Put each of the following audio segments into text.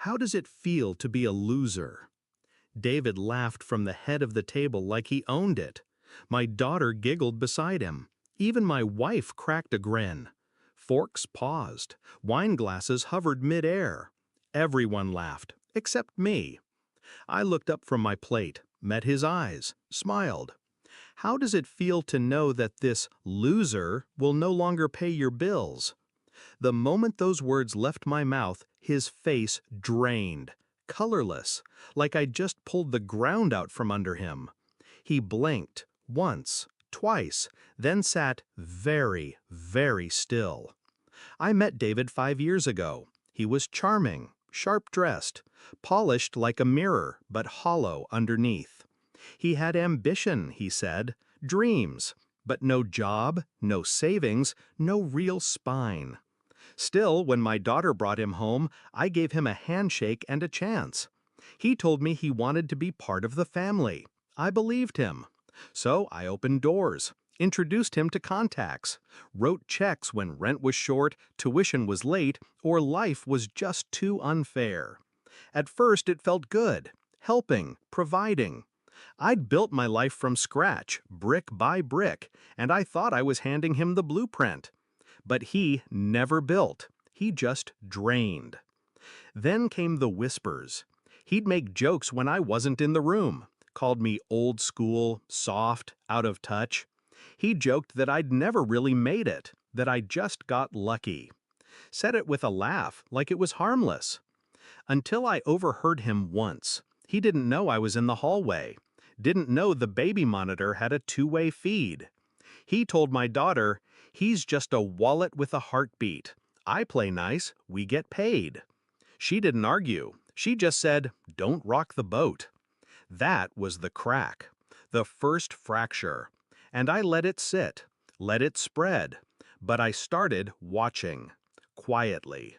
How does it feel to be a loser? David laughed from the head of the table like he owned it. My daughter giggled beside him. Even my wife cracked a grin. Forks paused. Wine glasses hovered mid-air. Everyone laughed, except me. I looked up from my plate, met his eyes, smiled. How does it feel to know that this loser will no longer pay your bills? The moment those words left my mouth, his face drained, colorless, like I'd just pulled the ground out from under him. He blinked, once, twice, then sat very, very still. I met David 5 years ago. He was charming, sharp-dressed, polished like a mirror, but hollow underneath. He had ambition, he said, dreams, but no job, no savings, no real spine. Still, when my daughter brought him home, I gave him a handshake and a chance. He told me he wanted to be part of the family. I believed him. So I opened doors, introduced him to contacts, wrote checks when rent was short, tuition was late, or life was just too unfair. At first it felt good, helping, providing. I'd built my life from scratch, brick by brick, and I thought I was handing him the blueprint. But he never built. He just drained. Then came the whispers. He'd make jokes when I wasn't in the room, called me old school, soft, out of touch. He joked that I'd never really made it, that I just got lucky. Said it with a laugh, like it was harmless. Until I overheard him once. He didn't know I was in the hallway. Didn't know the baby monitor had a two-way feed. He told my daughter, "He's just a wallet with a heartbeat. I play nice, we get paid." She didn't argue. She just said, "Don't rock the boat." That was the crack, the first fracture. And I let it sit, let it spread. But I started watching, quietly.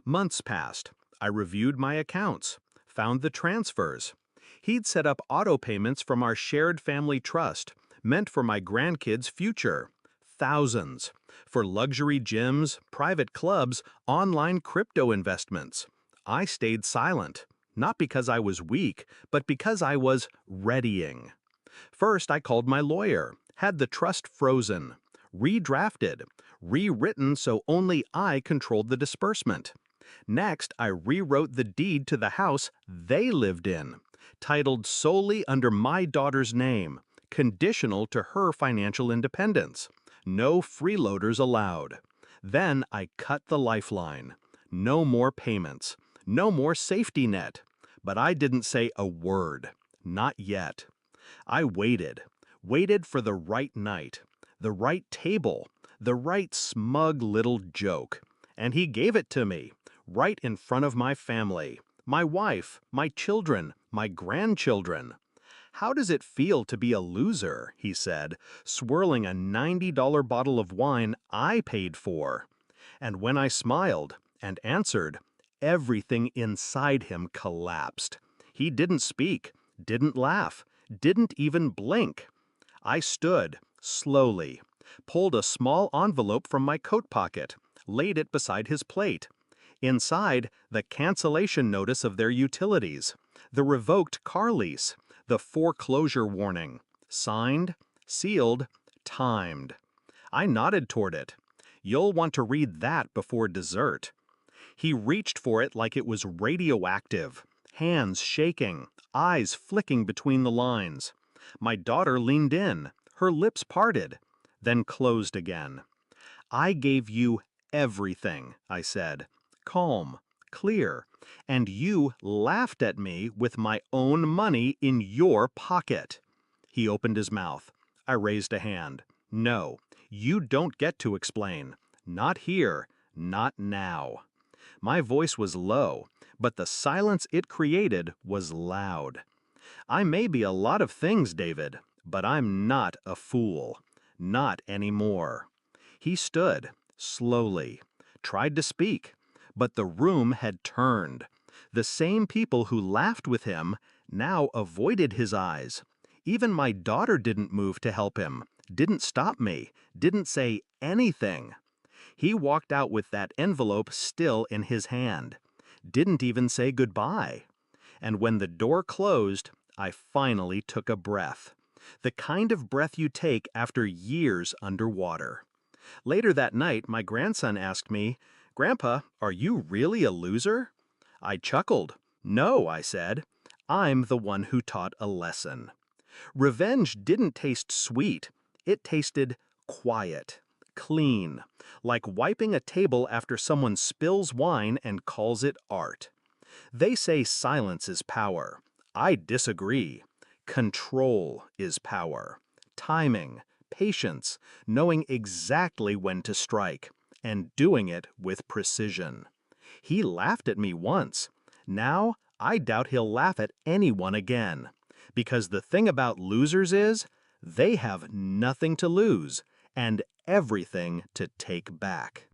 Months passed. I reviewed my accounts, found the transfers. He'd set up auto payments from our shared family trust, meant for my grandkids' future. Thousands. For luxury gyms, private clubs, online crypto investments. I stayed silent, not because I was weak, but because I was readying. First, I called my lawyer, had the trust frozen, redrafted, rewritten so only I controlled the disbursement. Next, I rewrote the deed to the house they lived in, titled solely under my daughter's name, conditional to her financial independence. No freeloaders allowed. Then I cut the lifeline. No more payments. No more safety net. But I didn't say a word. Not yet. I waited for the right night, the right table, the right smug little joke. And he gave it to me, right in front of my family, my wife, my children, my grandchildren. "How does it feel to be a loser?" he said, swirling a $90 bottle of wine I paid for. And when I smiled and answered, everything inside him collapsed. He didn't speak, didn't laugh, didn't even blink. I stood, slowly, pulled a small envelope from my coat pocket, laid it beside his plate. Inside, the cancellation notice of their utilities, the revoked car lease, the foreclosure warning. Signed, sealed, timed. I nodded toward it. "You'll want to read that before dessert." He reached for it like it was radioactive, hands shaking, eyes flicking between the lines. My daughter leaned in, her lips parted, then closed again. "I gave you everything," I said, calm, clear, "and you laughed at me with my own money in your pocket." He opened his mouth. I raised a hand. "No, you don't get to explain. Not here, not now." My voice was low, but the silence it created was loud. "I may be a lot of things, David, but I'm not a fool. Not anymore." He stood, slowly, tried to speak, but the room had turned. The same people who laughed with him now avoided his eyes. Even my daughter didn't move to help him, didn't stop me, didn't say anything. He walked out with that envelope still in his hand. didn't even say goodbye. And when the door closed, I finally took a breath. The kind of breath you take after years underwater. Later that night, my grandson asked me, "Grandpa, are you really a loser?" I chuckled. "No," I said. "I'm the one who taught a lesson." Revenge didn't taste sweet. It tasted quiet, clean, like wiping a table after someone spills wine and calls it art. They say silence is power. I disagree. Control is power. Timing, patience, knowing exactly when to strike, and doing it with precision. He laughed at me once. Now, I doubt he'll laugh at anyone again. Because the thing about losers is, they have nothing to lose and everything to take back.